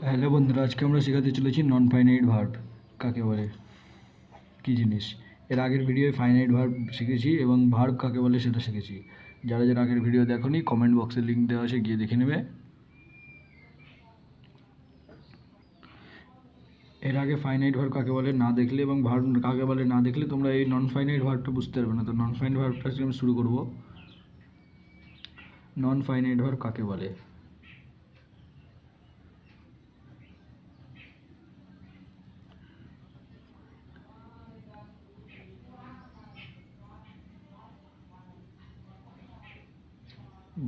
Hello বন্ধুরা, আজকে আমরা শেখাতে চলেছি নন ফাইনাইট ভার্ব কাকে বলে, কী জিনিস। এর আগের ভিডিওয় ফাইনাইট ভার্ব শিখেছি এবং ভার্ব কাকে বলে সেটা শিখেছি। যারা যারা আগের ভিডিও দেখোনি, কমেন্ট বক্সে লিঙ্ক দেওয়া আছে, গিয়ে দেখে নেবে। এর আগে ফাইনাইট ভার্ব কাকে বলে না দেখলে এবং ভার্ব কাকে বলে না দেখলে তোমরা এই নন ফাইনাইট ভার্বটা বুঝতে পারবে না। তো নন ফাইনাইট ভার্বটা আজকে আমি শুরু করব। নন ফাইনাইট ভার্ব কাকে বলে?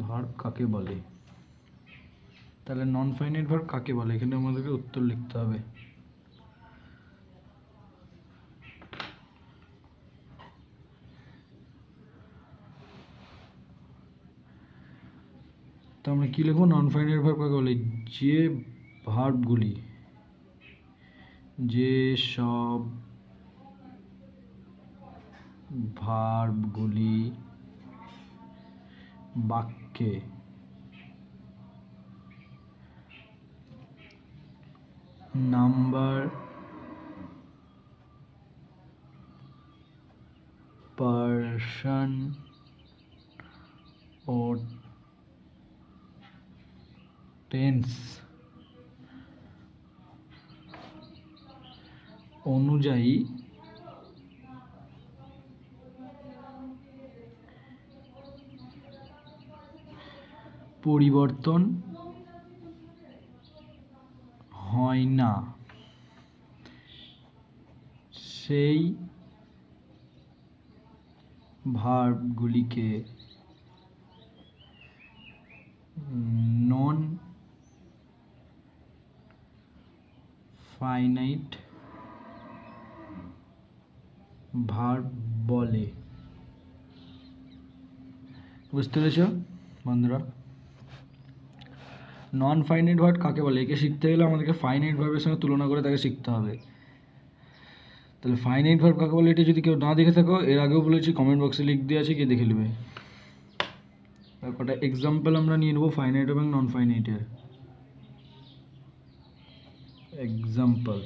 ভার্ব কাকে বলে, তাহলে নন ফাইনাইট ভার্ব কাকে বলে, এখানে আমাদেরকে উত্তর লিখতে হবে। তো আমরা কী লিখবো? নন ফাইনাইট ভার্ব কাকে বলে? যে ভার্বগুলি, যে সব ভার্বগুলি বাক্যে নাম্বার, পার্সন ও টেন্স অনুযায়ী পরিবর্তন হয় না, সেই ভার্বগুলিকে নন ফাইনাইট ভার্ব বলে। বুঝতে পেরেছ বন্ধুরা? নন ফাইনাইট ভার্ব কাকে বলে, একে শিখতে গেলে আমাদেরকে ফাইনাইট ভার্বের সঙ্গে তুলনা করে তাকে শিখতে হবে। তাহলে ফাইনাইট ভার্ব কাকে বলে এটা যদি কেউ না দেখে থাকো, এর আগেও বলেছি, কমেন্ট বক্সে লিখ দিয়ে আছে, গিয়ে দেখে নেবে। কটা এক্সাম্পল আমরা নিয়ে নেবো ফাইনাইট এবং নন ফাইনাইটের। Example: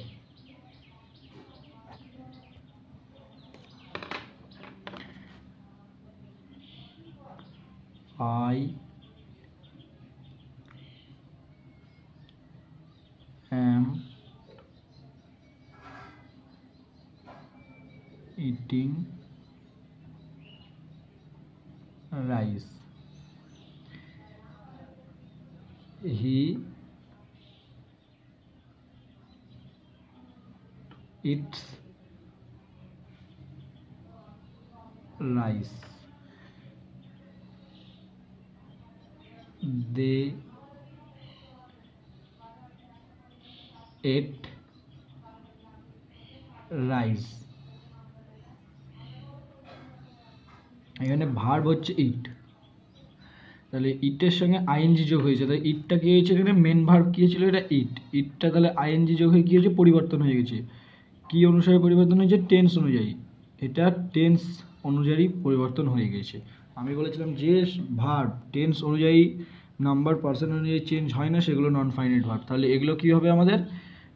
I am eating rice. He eats rice. They ate rice. এখানে ভার্ব হচ্ছে ইট, তাহলে ইটের সঙ্গে আইএনজি যোগ হয়েছে, তাহলে ইটটা কি হয়েছে, এখানে মেন ভার্ব কী ছিল, এটা ইট। ইটটা তাহলে আইএনজি যোগ হয়ে কী হয়েছে, পরিবর্তন হয়ে গেছে। কী অনুসারে পরিবর্তন হয়েছে? টেন্স অনুযায়ী। এটা টেন্স অনুযায়ী পরিবর্তন হয়ে গেছে। আমি বলেছিলাম যে ভার্ব টেন্স অনুযায়ী, নাম্বার, পার্সন অনুযায়ী চেঞ্জ হয় না, সেগুলো নন ফাইনাইট ভার্ব। তাহলে এগুলো কী হবে আমাদের?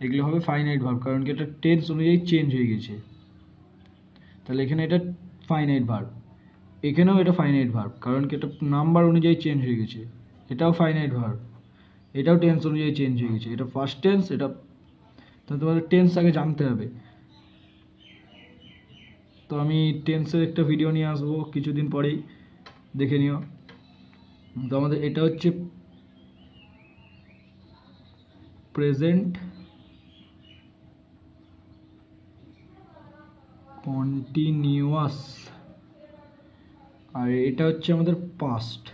এগুলো হবে ফাইনাইট ভার্ব, কারণ কি এটা টেন্স অনুযায়ী চেঞ্জ হয়ে গেছে। তাহলে এখানে এটা ফাইনাইট ভার্ব, এখানেও এটা ফাইনাইট ভার্ব, কারণ কি এটা নাম্বার অনুযায়ী চেঞ্জ হয়ে গেছে। এটাও ফাইনাইট ভার্ব, এটাও টেন্স অনুযায়ী চেঞ্জ হয়ে গেছে। এটা ফার্স্ট টেন্স, এটা, তাহলে তোমাদের টেন্স আগে জানতে হবে। তো আমি টেন্সের একটা ভিডিও নিয়ে আসবো কিছুদিন পরেই, দেখে নিও। তো আমাদের এটা হচ্ছে প্রেজেন্ট কন্টিনিউয়াস, আর এটা হচ্ছে আমাদের পাস্ট,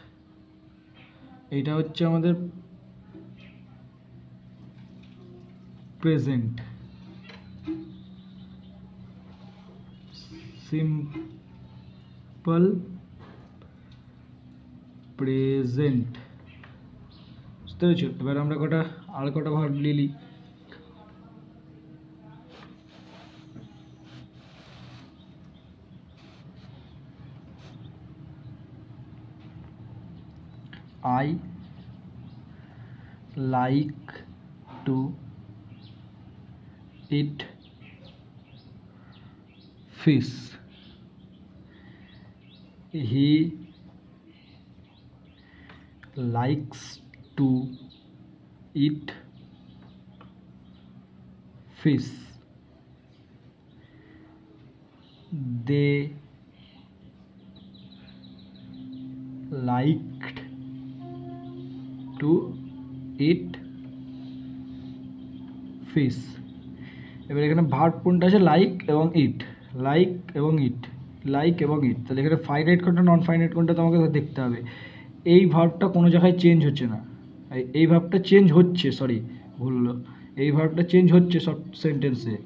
এটা হচ্ছে আমাদের প্রেজেন্ট সিম্পল প্রেজেন্ট। বুঝতে পেরেছো? এবার আমরা আর কটা verb lily. I like to eat fish. He likes to eat fish. They liked to eat fish. এবার এখানে ভার্ব কোনটা আছে, লাইক এবং ইট, লাইক এবং ইট, লাইক এবং ইট। তাহলে এখানে ফাইনাইট কোনটা নন ফাইনাইট কোনটা তোমাকে দেখতে হবে। এই ভার্বটা কোনো জায়গায় চেঞ্জ হচ্ছে না, এই ভার্বটা চেঞ্জ হচ্ছে, সরি ভুল হলো, এই ভার্বটা চেঞ্জ হচ্ছে শর্ট সেন্টেন্সে।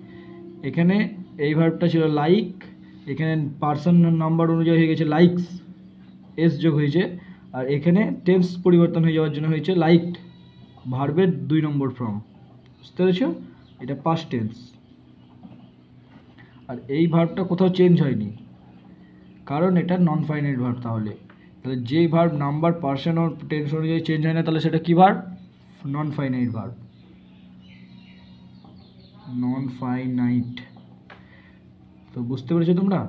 এখানে এই ভার্বটা ছিল লাইক, এখানে পার্সন নাম্বার অনুযায়ী হয়ে গেছে লাইকস, এস যোগ হয়েছে, আর এখানে টেন্স পরিবর্তন হয়ে যাওয়ার জন্য হয়েছে লাইকড, ভার্বের 2 নম্বর ফর্ম। বুঝতে পেরেছো? এটা পাস্ট টেন্স। আর এই ভার্বটা কোথাও চেঞ্জ হয়নি, কারণ এটা নন ফাইনাইট ভার্ব। তাহলে যেই ভার্ব নাম্বার পার্সন ও টেন্স অনুযায়ী চেঞ্জ হয় না, তাহলে সেটা কি verb? Non finite verb, non finite. তো বুঝতে পেরেছো তোমরা?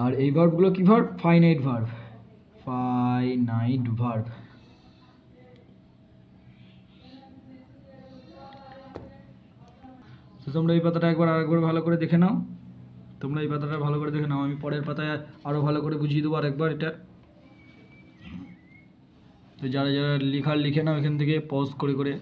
আর এই ভার্বগুলো কি verb? Finite verb, finite verb. তো তোমরা এই পাতাটা আরেকবার ভালো করে দেখে নাও, তোমরা এই পাতাটা ভালো করে দেখে নাও, আমি পরের পাতায় আরও ভালো করে বুঝিয়ে দেবো আরেকবার এটা। তো যারা যারা লিখে নাও এখান থেকে পজ করে করে।